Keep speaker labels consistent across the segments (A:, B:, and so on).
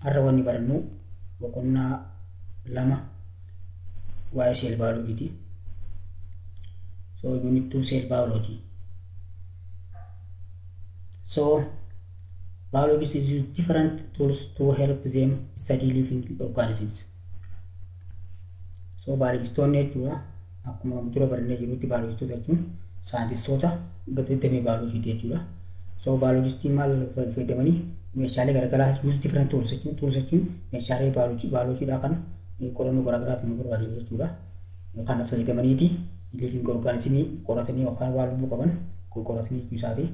A: har'a wanni barannu boqonnaa lama waa'ee cell biology. So unit 2 cell biology. So biologists use different tools to help them study living organisms. So biologistoonni jechuudha akkuma dura barannee jirutti biologistoota jechuun saayintistoota damee bioloojii jechuudha. So biologistiin maal fayyadamanii meeshaalee garaagaraa use different tools jechuun meeshaalee bioloojiidhaa kan qorannoo garaagaraa fi nu barbaachisu jechuudha. Kan fayyadamaniiti living organism qoratanii yookaan waan lubbuu qaban qoratanii jechuu isaati.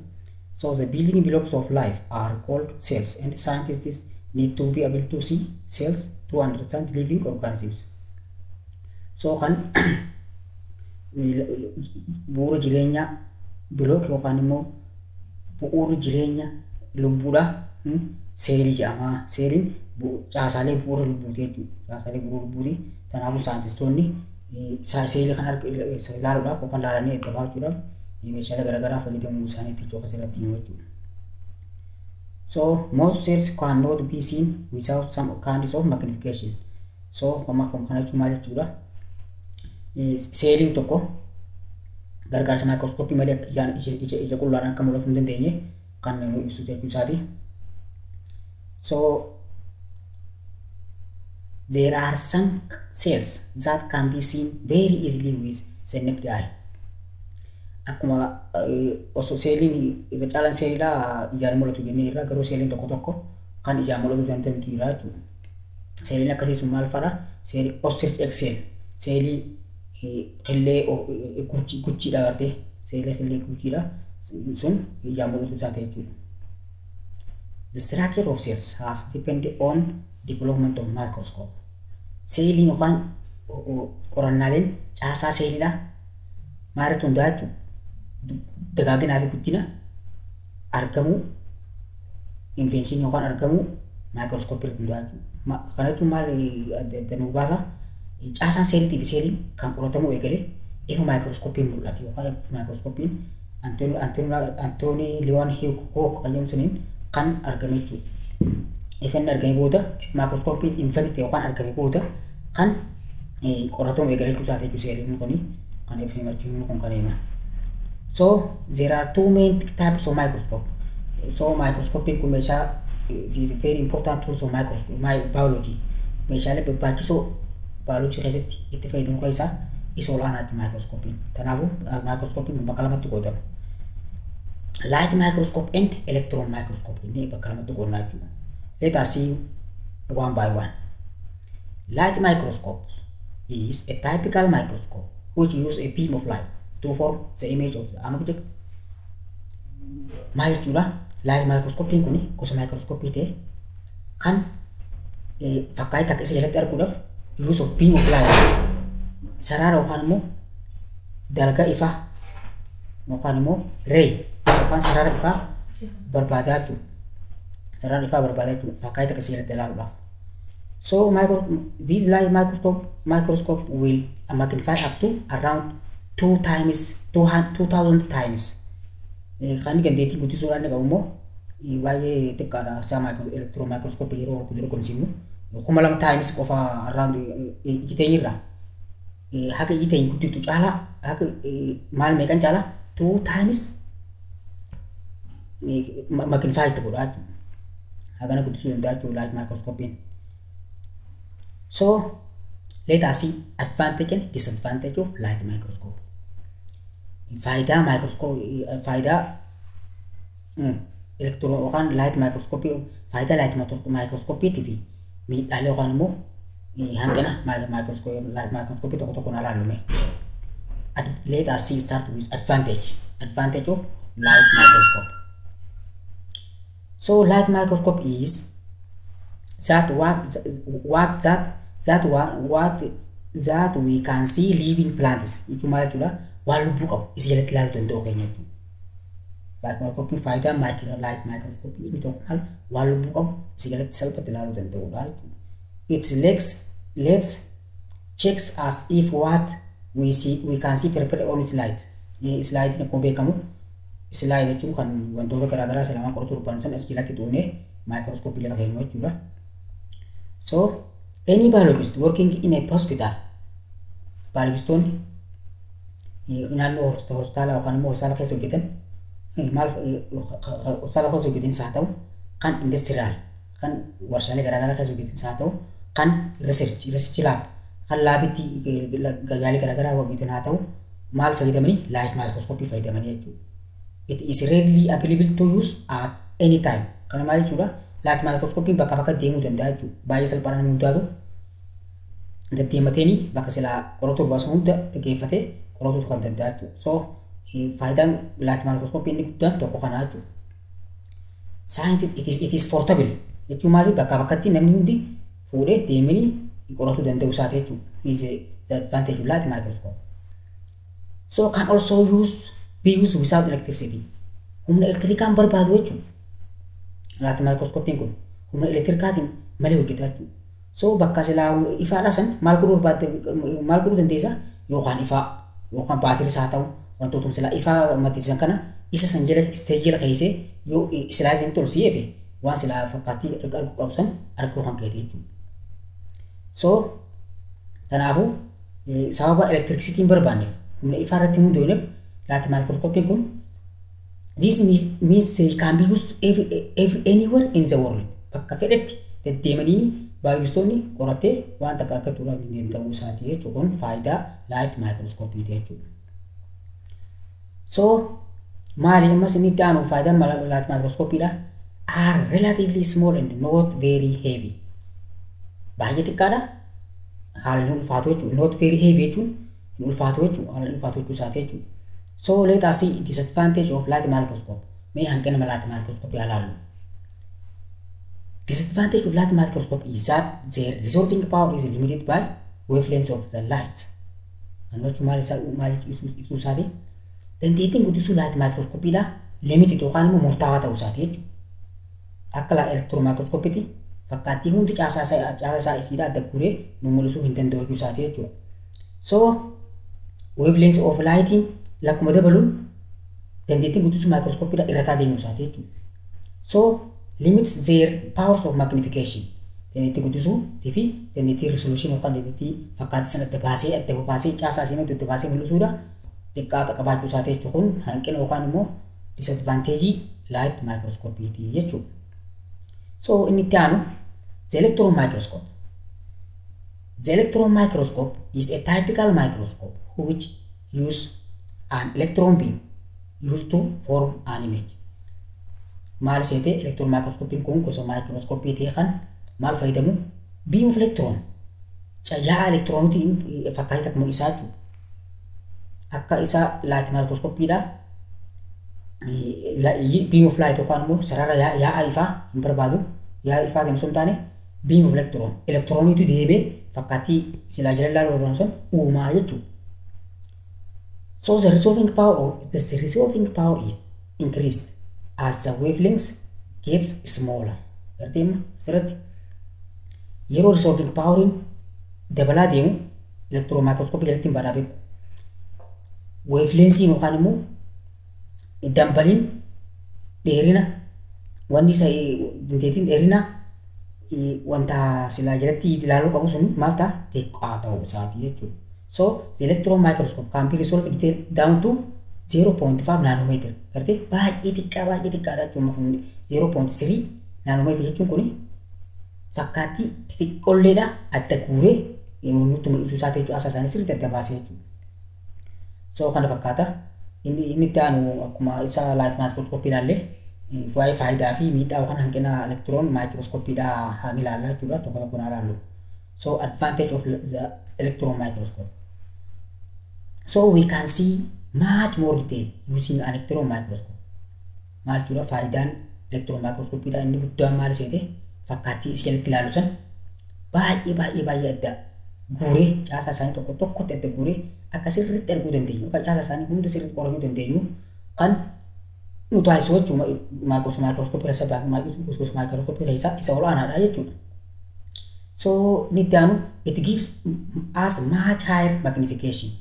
A: So the building blocks of life are called cells, and scientists need to be able to see cells to understand living organisms. So kan bu'uura jireenya block yookaan immoo bu'uura jireenya lubbuudha seelii jedhama. Seeliin caasaalee bu'uura lubbuuti jechuudha. Caasaalee bu'uura lubbuuti. Kanaafuu saayintistoonni seelii kan ilaaluudhaaf yookaan ilaalanii itti baachuudhaaf meeshaalee garaagaraa fayyadamuu isaaniitti jechuudha asirratti himuu jechuudha. So most cells cannot be seen without some kinds of magnification. So kana jechuun maal jechuudha? Seeliin tokko gargaarsa maayikirooskooppii malee ija qullaadhaan akka mul'atu hin dandeenye kan nu ibsu jechuu isaati. So there are some cells that can be seen very easily with the naked eye. Akkuma osoo seeliin irra caalaan seeliidhaa ijaan mul'atu jennee irraa garuu seeliin tokko kan ijaan mul'atu danda'u jira jechuudha. Seeliin akkasii sun maal fa'aadha? Seelii ostrich egg cell, seelii qillee guchiidha gartee seelii qillee guchiidha sun ijaan mul'atu isaati jechuudha. The structure of cells has depended on development of microscope. Seeliin yookaan qorannaaleen caasaa seeliidha maalirratti hundaa'aa jechuudha. Dagaaginaa fi guddina argamuu invention yookaan argamuu maayikirooskooppii irratti hundaa'aa jechuudha. Kana jechuun maal adda nu baasa? Caasaan seeliitii fi seeliin kan qoratamuu eegalee ifa maayikirooskooppiin mul'ate yookaan maayikirooskoopiin Antoonii Liyoon Hiikook kan jedhamu suniin kan argame jechuudha. Ifni argame booda maayikirooskooppiin invented yookaan argame booda kan qoratamuu eegalee jechuu isaati jechuudha. Seeliin kun kan ibsimachuun kun kan hima. So there are two main types of microscope. So microscope kun meeshaa is very important tools of biology. Meeshaalee barbaachisoo biology keessatti itti fayyadamu keessaa isa olaanaati microscope. Kanaafuu microscope bakka lamatti qoodama. Light microscope and electron microscope inni bakka lamatti qoodna jechuudha. Let us see one by one. Light microscope is a typical microscope which use a beam of light to form the image of an object. Maal jechuudha? Light microscope kun gosa microscope ta'e kan fakkaataa akka isa jalatti arguudhaaf use of beam of light sarara yookaan immoo dalga ifaa yookaan immoo ray yookaan sarara ifaa barbaadaa jechuudha. Sarara ifaa barbaadaa jechuudha fakkaataa akka isa jalatti ilaaluudhaaf. So this light microscope will magnify up to around 2000 times. Kan gandeetii guddisuudhaan qabu immoo baay'ee xiqqaadha. Sama electron microscope yeroo dorgomsiinu 2000 times qofa around ijiteenya irraa haga ijiteenya gudditu caalaa haga maal meeqan caalaa 2 times magnify itti godhaa jechuudha. Hagana guddisuu danda'a jechuudha light microscope. So let us see advantage and disadvantage of light microscope. Faayidaa microscope faayidaa electron yookaan light microscope faayidaa light microscope fi miidhaalee yookaan immoo hangana light microscope tokko ilaalume. Let us see start with advantage of light microscope. So light microscope is that we can see living plants. Itu maal jechuudha? Waan lubbuu qabu isa jalatti ilaaluu danda'u keenya jechuudha. Light microscope faayidaa light microscope inni tokko maal waan lubbuu qabu isa jalatti salphatti ilaaluu danda'udha jechuudha. It lets checks as if what we can see prepared on its light. Slide ni akkuma beekamu slide jechuun kan wantoota garaagaraa isa lamaan qoratu barbaadu sana jalatti tuunee microscope jala keenya jechuudha. So any biologist working in a hospital, biologistoonni naannoo hospitaala yookaan immoo hospitaala keessa hojjetan maal hospitaala keessa hojjetan haa ta'u kan industiriyaal kan warshaalee garaagaraa keessa hojjetan haa ta'u kan research lab kan laabitti gajaalee garaagaraa hojjetan haa ta'u maal fayyadamanii light microscopy fayyadamanii jechuudha. It is readily available to use at any time. Kana maal jechuudha? Light microscopy bakka bakka deemuu danda'a jechuudha. Baay'ee salphaadhaan hundaatu deddeemateeni bakka silaa qoratu baasu hunda dhaggeeffatee qoratu kan danda'a jechuudha. So faayidaan light microscopy inni guddaan tokko kana jechuudha. Scientist it is portable jechuun maali bakka bakkatti namni hundi fuudhee deemanii qoratu danda'u isaati jechuudha. Is the advantage of light microscope. So can also be used without electricity. Humna elektirikaan barbaadu jechuudha. Light microscope kun humna elektirikaatiin malee hojjeta jechuudha. So bakka silaa ifaadha san maal godhuu dandeessa yookaan ifaa yookaan baatirii haa ta'u wantoota silaa ifaa maddisiisan kana isa san jala isteejii jala keessee yoo silaa isin tolsiyeefe waan silaa fakkaatii arguu qabu san arguu kan keete jechuudha. So kanaafuu sababa elektirikisitiin barbaanneef humna ifaa irratti hundooneef light microscope kun this means they can be used anywhere in the world. Bakka fedhetti deddeemanii baay'istoonni qoratee waan takka argachuu danda'u isaati jechuudha. Kun faayidaa light microscope jechuudha. So maali ammas inni itti aanu faayidaan light microscope are relatively small and not very heavy. Baay'ee xiqqaadha. Haalli ulfaatu jechuudha. Not very heavy jechuun ulfaatu jechuudha. Haalli ulfaatu jechuu isaati jechuudha. So let us see disadvantage of light microscope. May hanqina light microscope ilaallu. Disadvantage of light microscope is that their resolving power is limited by wavelengths of the light. Anwachu maal ibsuu isaati. Dandeettiin guddisuu light microscope limited yookaan immoo murtaawaa ta'uu isaati jechuudha. Akka electron microscope fakkaattii hundi caasaa isiidhaa adda guree nu mul'isuu hin danda'u jechuu isaati jechuudha. So wavelengths of lighting lakkuma dabaluun dandeettiin guddisuu microscope irrataa deemuu isaati jechuudha. So limits their powers of magnification. Dandeettii guddisuu fi dandeettii resolution yookaan dandeettii fakkaattii sana adda baasee caasaa isiin adda baasee mul'isuudha xiqqaata qabaachuu isaati jechuudha. Kun hanqina yookaan immoo disadvantage light microscope jechuudha. So inni itti aanu the electron microscope. The electron microscope is a typical microscope which use an electron beam used to form an image. Maal seete electron microscope kun gosa microscope ta'e kan maal fayyadamu beam of electron cahyaa electronitiin fakkaatii takka mul'isaa jechuudha. Akka isa light microscope beam of light yookaan immoo sarara yaa'aa ifaa hin barbaadu yaa'aa ifaa kan osoo hin taane beam of electron electroniitu deemee fakkaatii silaa jala ilaaluu sun uumaa jechuudha. So the resolving power is increased as the wavelengths gets smaller. Garteema asirratti yeroo resolving power dabalaa deemu electron microscope jalatti hin badaa beeku. Wavelengths yookaan immoo dambaliin dheerina wanni isa dandeettiin dheerina wanta silaa jalatti ilaaluu qabu sun maal ta'a xiqqaa ta'uu isaati jechuudha. So the electron microscope can be resolved down to 0.5 nanometer. Gartee baay'ee xiqqaadha jechuudha. 0.3 nanometer jechuun kun fakkaattii xixiqqoolleedha adda guuree nutti mul'isuu isaati jechuudha. Asaa isaanii sirriitti adda baasee jechuudha. So kana fakkaata. Inni itti aanu akkuma isa light microscope ilaallee waa'ee faayidaa fi miidhaa yookaan hanqina electron microscope haan ilaallaa jechuudha. Tokko tokkoon ilaallu. So advantage of the electron microscope. So we can see much more detail using an electron microscope. Maal jechuudha faayidaan electron microscope inni guddaan maal seete fakkaattii isa jalatti ilaalu san baay'ee adda guuree caasaa isaanii tokko tokkotti adda guuree akka sirriitti arguu dandeenyu yookaan caasaa isaanii hunda sirriitti qoramuu dandeenyu kan nu taasisu jechuudha. Microscope keessaa isa olaanaadha jechuudha. So nitti aanu it gives us much higher magnification.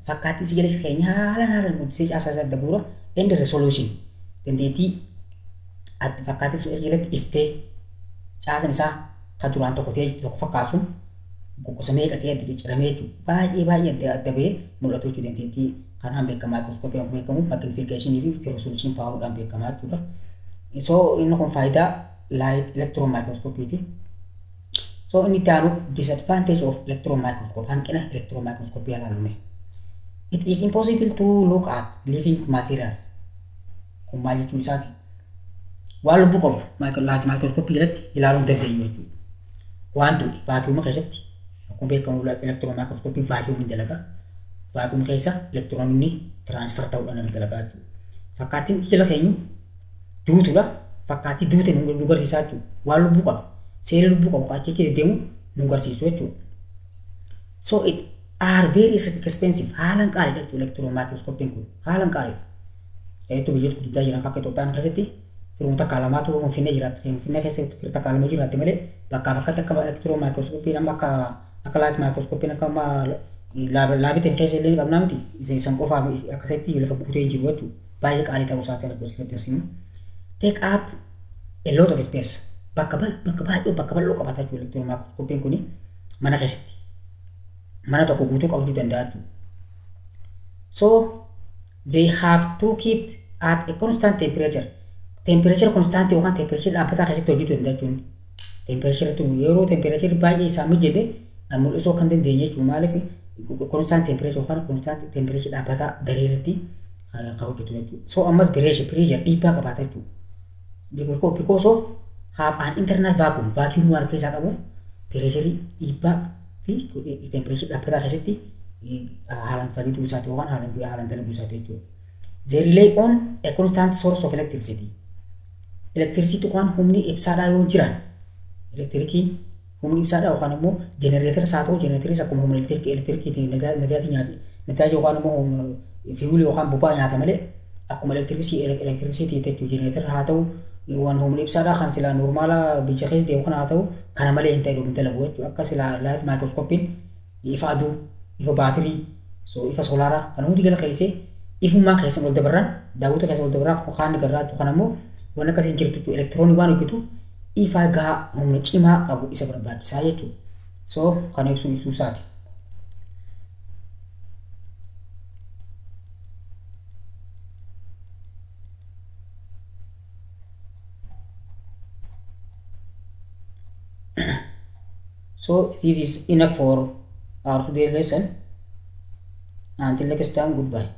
A: Fakkaattii si jalatti keenya haalaan guddisee caasaa isaa adda guura and resolution dandeettii fakkaattii sun jalatti iftee caasaan isaa duraan tokko ta'e tokko fakkaatu sun gogosamee qatee adda cicciramee jechuudha. Baay'ee adda ba'ee mul'atu jechuudha. Dandeettii kanaan beekamaa maayikirooskoopiin beekamu magnifiikeeshinii fi resoluushinii paawaruudhaan beekamaa jechuudha. So inni kun faayidaa light electron microscope. So inni itti aanu disadvantage of electron microscope, hanqina electron microscope ilaalume. It is impossible to look at living materials. Kun maal jechuu isaati? Waan lubbuu qabu light microscope jalatti ilaaluu hin dandeenyu jechuudha. Wanti vaakiyuuma keessatti akkuma beekamu electron microscope vaakiyuumiin dalagaa. Vaakiyuum keessa elektiroonni transfer ta'uudhaan dalagaa jechuudha. Fakkaattiin jala keenyu duutudha. Fakkaattii duute nu garsiisaa jechuudha. Waan lubbuu qabu seera lubbuu qabu qaachee kee deemu nu garsiisu jechuudha. So it are very expensive. Haalan qaaliidha jechuudha electron microscope kun. Haalan qaaliidha. Biyyoota guddaa jiran akka Itoophiyaan keessatti firuma takka lamaatu Finfinnee jiraatti. Finfinnee keessatti firuma takka lama jiraatti malee bakka bakkatti akka electron microscope amma akka light microscope akka laabiteen keessa illee qabnaa miti. Isaan qofaa akkasitti lafa buutee jiru jechuudha. Baay'ee qaalii ta'uu isaati akka asiin. Take up a lot of space. Bakka bal'oo qabata jechuudha electron microscope kuni mana keessatti. Mana tokko guutuu qabachuu danda'a jechuudha. So they have to keep at a constant temperature. Temperature constant yookaan temperature dhaabbataa keessatti hojjetu danda'a jechuudha. Temperature tun yeroo temperature baay'ee isaa mijjete mul'isuu kan dandeenye jechuudha. Maaliif constant temperature yookaan constant temperature dhaabbataa dareeratti kan hojjetu jechuudha. So ammas pressure dhiibbaa qabaata jechuudha. Because of have an internal vacuum waan keessaa qabuuf pressure dhiibbaa fi temperature dhaabbataa keessatti haalaan fadhiituu isaati yookaan haalaan dalaguu isaati jechuudha. They rely on a constant source of electricity. Electricity waan humni ibsaadhaa yoo jiran elektirikiin humni ibsaadhaa yookaan immoo jenereetara isaa ta'u jenereetaris akkuma humna elektirikiitiin nadaajii yookaan immoo fiwulii yookaan boba'aa nyaata malee akkuma elektirisiitii jechuudha. Jenereetara haa ta'u waan humni ibsaadhaa kan silaa noormaala biyya keessa deemu kana haa ta'u kana malee hin ta'e dhuunfa dalagu jechuudha. Akka silaa light microscopein ifa aduu, ifa baatirii, ifa soolaaraa kan hundi gala keessee ifummaan keessa ol dabarran daawwita keessa ol dabarran kaan garraa jechuudha. Kan ammoo waan akkasiin jirtu jechuudha. Elektiroonii waan hojjetu ifa gahaa humna cimaa qabu isa barbaachisaa jechuudha. So kan ibsuu isaati. So this is enough for our today's lesson. Until next time, goodbye.